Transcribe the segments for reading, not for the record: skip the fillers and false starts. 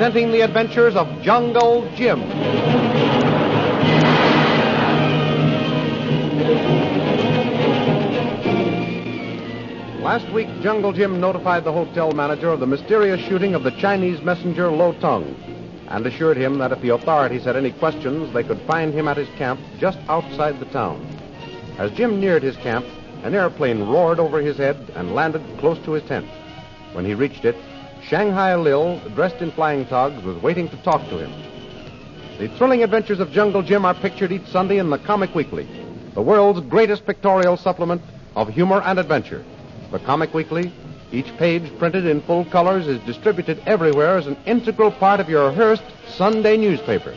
presenting the adventures of Jungle Jim. Last week, Jungle Jim notified the hotel manager of the mysterious shooting of the Chinese messenger Toung, and assured him that if the authorities had any questions, they could find him at his camp just outside the town. As Jim neared his camp, an airplane roared over his head and landed close to his tent. When he reached it, Shanghai Lil, dressed in flying togs, was waiting to talk to him. The thrilling adventures of Jungle Jim are pictured each Sunday in the Comic Weekly, the world's greatest pictorial supplement of humor and adventure. The Comic Weekly, each page printed in full colors, is distributed everywhere as an integral part of your Hearst Sunday newspaper.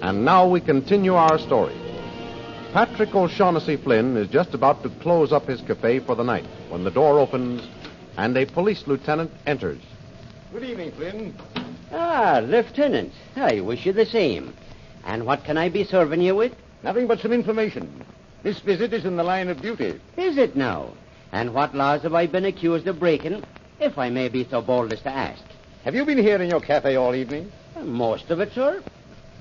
And now we continue our story. Patrick O'Shaughnessy Flynn is just about to close up his cafe for the night when the door opens and a police lieutenant enters. Good evening, Flynn. Ah, Lieutenant. I wish you the same. And what can I be serving you with? Nothing but some information. This visit is in the line of duty. Is it now? And what laws have I been accused of breaking, if I may be so bold as to ask? Have you been here in your cafe all evening? Most of it, sir.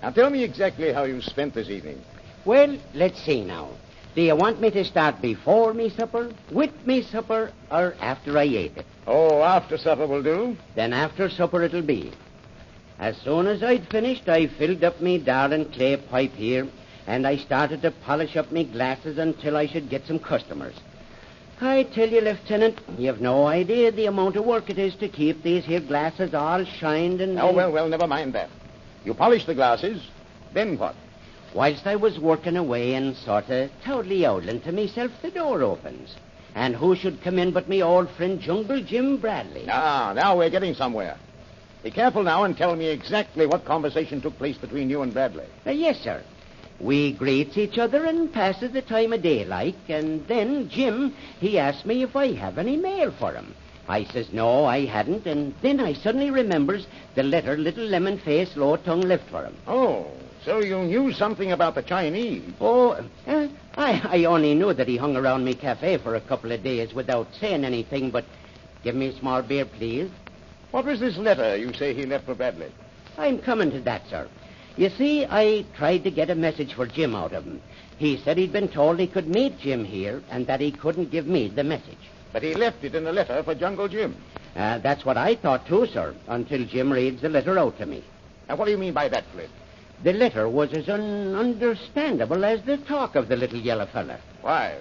Now tell me exactly how you spent this evening. Well, let's see now. Do you want me to start before me supper, with me supper, or after I ate it? Oh, after supper will do. Then after supper it'll be. As soon as I'd finished, I filled up me darling clay pipe here, and I started to polish up me glasses until I should get some customers. I tell you, Lieutenant, you've no idea the amount of work it is to keep these here glasses all shined and... Oh, well, never mind that. You polish the glasses, then what? Whilst I was working away and sort of toddly-owdling to myself, the door opens. And who should come in but me old friend Jungle Jim Bradley. Now we're getting somewhere. Be careful now and tell me exactly what conversation took place between you and Bradley. Yes, sir. We greets each other and passes the time of day like, and then Jim, he asked me if I have any mail for him. I says no, I hadn't, and then I suddenly remembers the letter little lemon-faced Toung left for him. Oh, so you knew something about the Chinese? Oh, I only knew that he hung around me cafe for a couple of days without saying anything, but give me a small beer, please. What was this letter you say he left for Bradley? I'm coming to that, sir. You see, I tried to get a message for Jim out of him. He said he'd been told he could meet Jim here and that he couldn't give me the message. But he left it in a letter for Jungle Jim. That's what I thought, too, sir, until Jim reads the letter out to me. Now, what do you mean by that, Flynn? The letter was as ununderstandable as the talk of the little yellow fella. Why?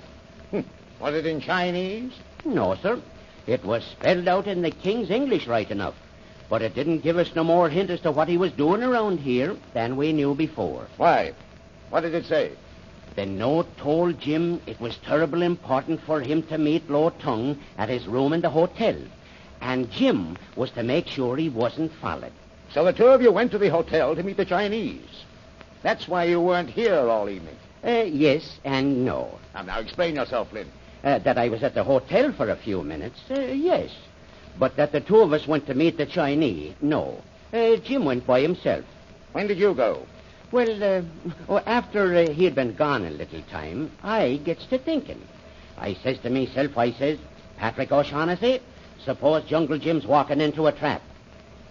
Was it in Chinese? No, sir. It was spelled out in the King's English right enough. But it didn't give us no more hint as to what he was doing around here than we knew before. Why? What did it say? The note told Jim it was terrible important for him to meet Toung at his room in the hotel. And Jim was to make sure he wasn't followed. So the two of you went to the hotel to meet the Chinese. That's why you weren't here all evening. Yes and no. Now explain yourself, Flynn. That I was at the hotel for a few minutes, yes. But that the two of us went to meet the Chinese, no. Jim went by himself. When did you go? Well, after he had been gone a little time, I gets to thinking. I says to myself, Patrick O'Shaughnessy, suppose Jungle Jim's walking into a trap.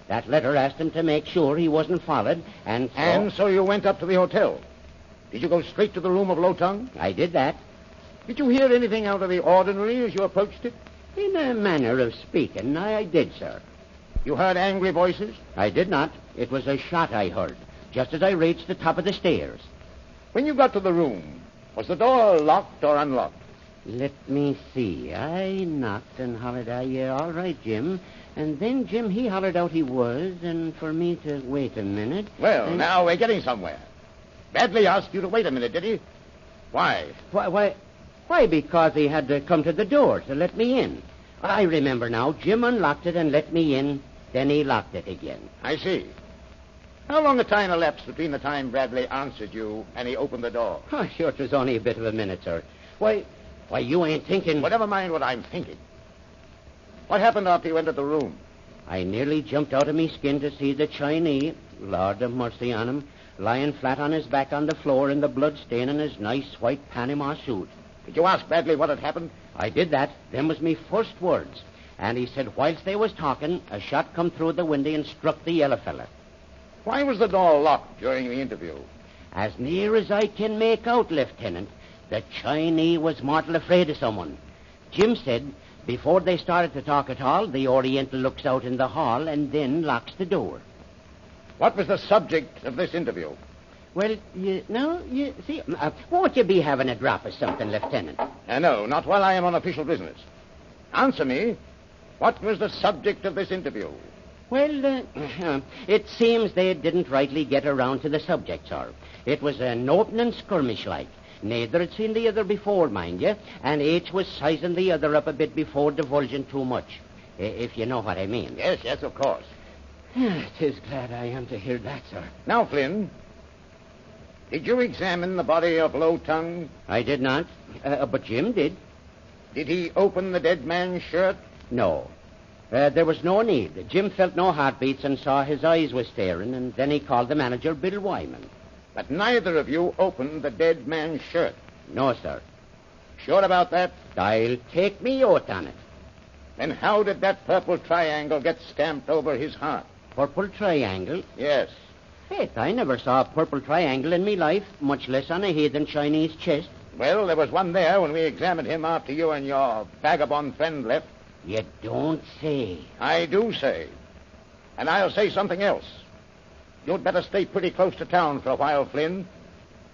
That letter asked him to make sure he wasn't followed, and so... And so you went up to the hotel. Did you go straight to the room of Toung? I did that. Did you hear anything out of the ordinary as you approached it? In a manner of speaking, I did, sir. You heard angry voices? I did not. It was a shot I heard, just as I reached the top of the stairs. When you got to the room, was the door locked or unlocked? Let me see. I knocked and hollered, all right, Jim. And then Jim, he hollered out he was, and for me to wait a minute. Well, now we're getting somewhere. Bradley asked you to wait a minute, did he? Why? Why, because he had to come to the door to let me in. I remember now. Jim unlocked it and let me in. Then he locked it again. I see. How long a time elapsed between the time Bradley answered you and he opened the door? Oh, sure, it was only a bit of a minute, sir. Why, you ain't thinking... Well, never mind what I'm thinking. What happened after you entered the room? I nearly jumped out of me skin to see the Chinese, Lord have mercy on him, lying flat on his back on the floor in the blood stain in his nice white Panama suit. Did you ask Bradley what had happened? I did that. Them was me first words. And he said whilst they was talking, a shot come through the window and struck the yellow fella. Why was the door locked during the interview? As near as I can make out, Lieutenant, the Chinese was mortal afraid of someone. Jim said before they started to talk at all, the Oriental looks out in the hall and then locks the door. What was the subject of this interview? Well, you see, won't you be having a drop of something, Lieutenant? No, not while I am on official business. Answer me. What was the subject of this interview? Well, it seems they didn't rightly get around to the subject, sir. It was an opening skirmish like. Neither had seen the other before, mind you, and each was sizing the other up a bit before divulging too much, if you know what I mean. Yes, of course. Tis glad I am to hear that, sir. Now, Flynn, did you examine the body of Toung? I did not, but Jim did. Did he open the dead man's shirt? No. There was no need. Jim felt no heartbeats and saw his eyes were staring, and then he called the manager, Bill Wyman. But neither of you opened the dead man's shirt. No, sir. Sure about that? I'll take me oath on it. Then how did that purple triangle get stamped over his heart? Purple triangle? Yes. Faith, I never saw a purple triangle in me life, much less on a heathen Chinese chest. Well, there was one there when we examined him after you and your vagabond friend left. You don't say. I do say. And I'll say something else. You'd better stay pretty close to town for a while, Flynn.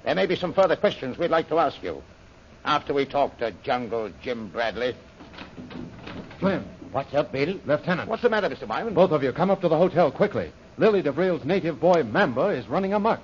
There may be some further questions we'd like to ask you after we talk to Jungle Jim Bradley. Flynn. What's up, Bill? Lieutenant. What's the matter, Mr. Wyman? Both of you, come up to the hotel quickly. Lily DeVrille's native boy, Mamba, is running amok.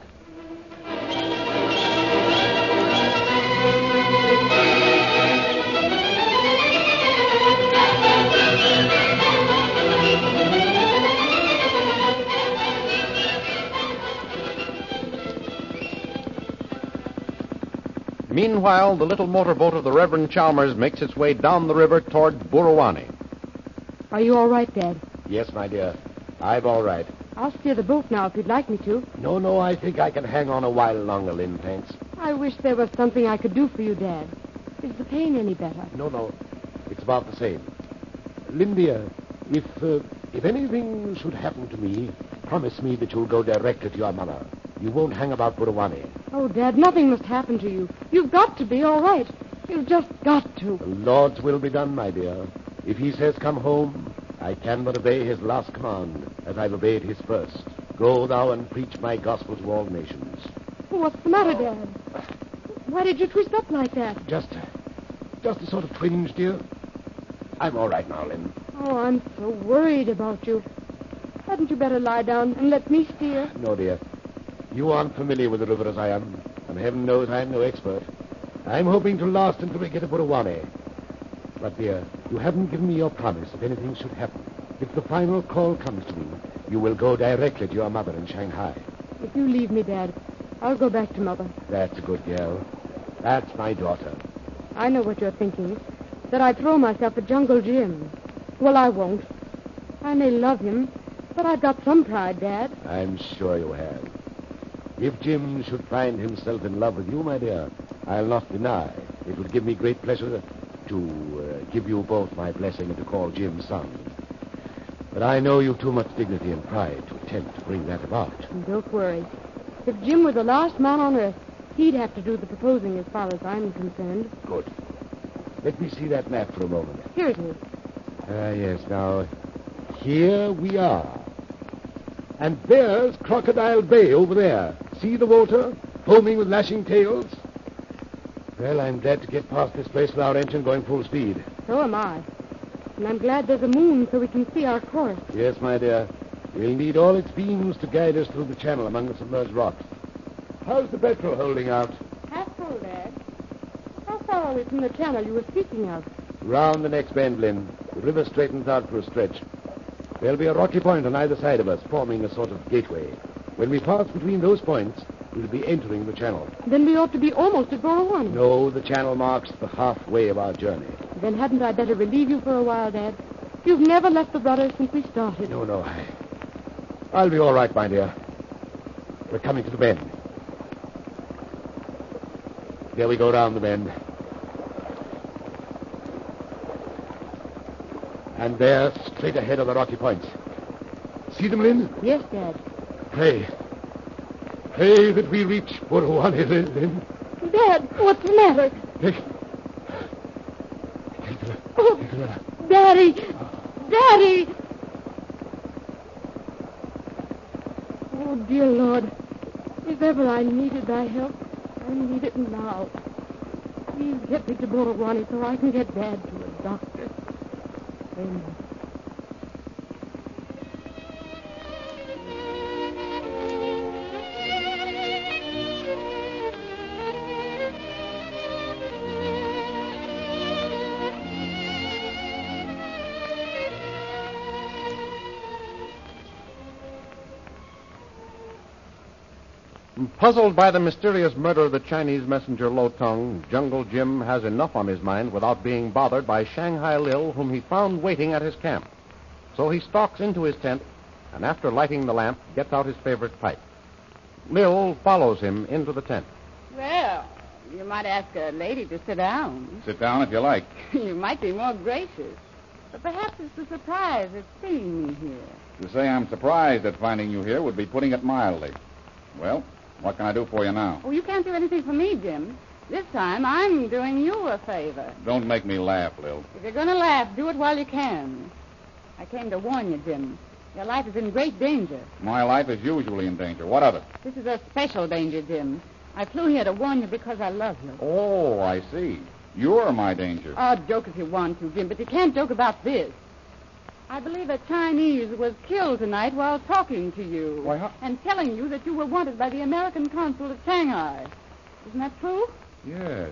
Meanwhile, the little motorboat of the Reverend Chalmers makes its way down the river toward Burawani. Are you all right, Dad? Yes, my dear. I'm all right. I'll steer the boat now if you'd like me to. No, I think I can hang on a while longer, Lynn, thanks. I wish there was something I could do for you, Dad. Is the pain any better? No. It's about the same. Lynn, dear, if anything should happen to me, promise me that you'll go directly to your mother. You won't hang about Burawani. Oh, Dad, nothing must happen to you. You've got to be all right. You've just got to. The Lord's will be done, my dear. If he says come home, I can but obey his last command, as I've obeyed his first. Go thou and preach my gospel to all nations. What's the matter, Dad? Why did you twist up like that? Just a sort of twinge, dear. I'm all right now, Lynn. Oh, I'm so worried about you. Hadn't you better lie down and let me steer? No, dear. You aren't familiar with the river as I am, and heaven knows I'm no expert. I'm hoping to last until we get to Burawani. But, dear, you haven't given me your promise if anything should happen. If the final call comes to me, you will go directly to your mother in Shanghai. If you leave me, Dad, I'll go back to Mother. That's a good girl. That's my daughter. I know what you're thinking. That I'd throw myself at Jungle Jim. Well, I won't. I may love him, but I've got some pride, Dad. I'm sure you have. If Jim should find himself in love with you, my dear, I'll not deny. It would give me great pleasure to give you both my blessing and to call Jim son. But I know you've too much dignity and pride to attempt to bring that about. Don't worry. If Jim were the last man on earth, he'd have to do the proposing as far as I'm concerned. Good. Let me see that map for a moment. Here it is. Yes, now, here we are. And there's Crocodile Bay over there. See the water, foaming with lashing tails? Well, I'm glad to get past this place with our engine going full speed. So am I. And I'm glad there's a moon so we can see our course. Yes, my dear. We'll need all its beams to guide us through the channel among the submerged rocks. How's the petrol holding out? Half full, Dad. How far are we from the channel you were speaking of? Round the next bend, Lynn. The river straightens out for a stretch. There'll be a rocky point on either side of us, forming a sort of gateway. When we pass between those points, we'll be entering the channel. Then we ought to be almost at Burawani. No, the channel marks the halfway of our journey. Then hadn't I better relieve you for a while, Dad? You've never left the brothers since we started. No. I'll be all right, my dear. We're coming to the bend. There we go round the bend. And there, straight ahead on the rocky points. See them, Lynn? Yes, Dad. Pray. Pray that we reach Buruani, Lynn. Dad, what's the matter? Take Oh, the letter. Daddy! Daddy! Oh, dear Lord, if ever I needed thy help, I need it now. Please get me to Buruani so I can get Dad to a doctor. Amen. Puzzled by the mysterious murder of the Chinese messenger Lo Toung, Jungle Jim has enough on his mind without being bothered by Shanghai Lil, whom he found waiting at his camp. So he stalks into his tent, and after lighting the lamp, gets out his favorite pipe. Lil follows him into the tent. Well, you might ask a lady to sit down. Sit down if you like. You might be more gracious. But perhaps it's the surprise at seeing me here. To say I'm surprised at finding you here would be putting it mildly. Well, what can I do for you now? Oh, you can't do anything for me, Jim. This time I'm doing you a favor. Don't make me laugh, Lil. If you're going to laugh, do it while you can. I came to warn you, Jim. Your life is in great danger. My life is usually in danger. What of it? This is a special danger, Jim. I flew here to warn you because I love you. Oh, I see. You're my danger. Oh, joke if you want to, Jim, but you can't joke about this. I believe a Chinese was killed tonight while talking to you. Why, how... And telling you that you were wanted by the American consul at Shanghai. Isn't that true? Yes.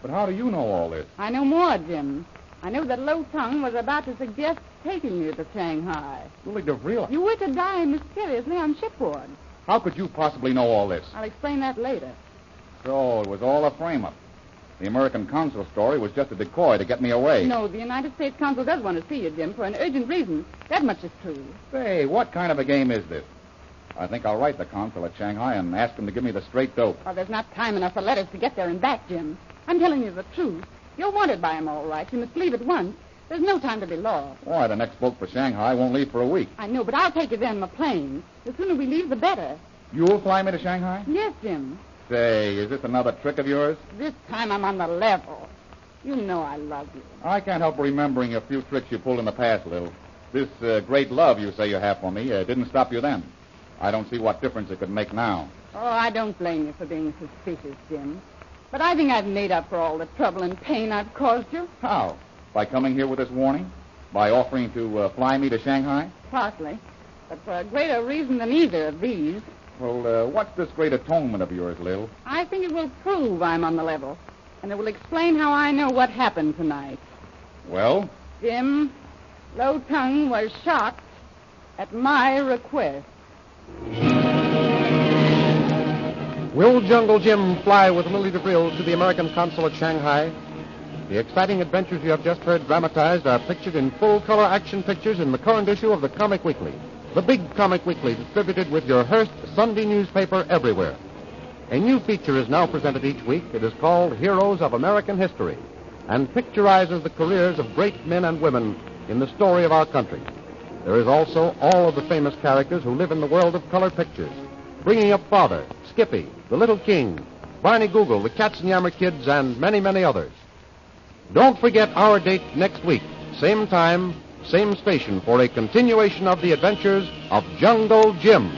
But how do you know all this? I know more, Jim. I know that Lo Toung was about to suggest taking you to Shanghai. Lily DeVril. You were to die mysteriously on shipboard. How could you possibly know all this? I'll explain that later. So it was all a frame-up. The American consul story was just a decoy to get me away. No, the United States consul does want to see you, Jim, for an urgent reason. That much is true. Say, what kind of a game is this? I think I'll write the consul at Shanghai and ask him to give me the straight dope. Oh, there's not time enough for letters to get there and back, Jim. I'm telling you the truth. You're wanted by him, all right. You must leave at once. There's no time to be lost. Why, the next boat for Shanghai won't leave for a week. I know, but I'll take you there in my plane. The sooner we leave, the better. You'll fly me to Shanghai? Yes, Jim. Say, is this another trick of yours? This time I'm on the level. You know I love you. I can't help remembering a few tricks you pulled in the past, Lil. This great love you say you have for me didn't stop you then. I don't see what difference it could make now. Oh, I don't blame you for being suspicious, Jim. But I think I've made up for all the trouble and pain I've caused you. How? By coming here with this warning? By offering to fly me to Shanghai? Partly. But for a greater reason than either of these. Well, what's this great atonement of yours, Lil? I think it will prove I'm on the level. And it will explain how I know what happened tonight. Well? Jim, Lo Toung was shot at my request. Will Jungle Jim fly with Lily DeVril to the American consul at Shanghai? The exciting adventures you have just heard dramatized are pictured in full-color action pictures in the current issue of the Comic Weekly, the big Comic Weekly distributed with your Hearst Sunday newspaper everywhere. A new feature is now presented each week. It is called Heroes of American History and picturizes the careers of great men and women in the story of our country. There is also all of the famous characters who live in the world of color pictures, bringing up Father, Skippy, the Little King, Barney Google, the Katzenjammer Kids, and many, many others. Don't forget our date next week, same time, same station, for a continuation of the adventures of Jungle Jim.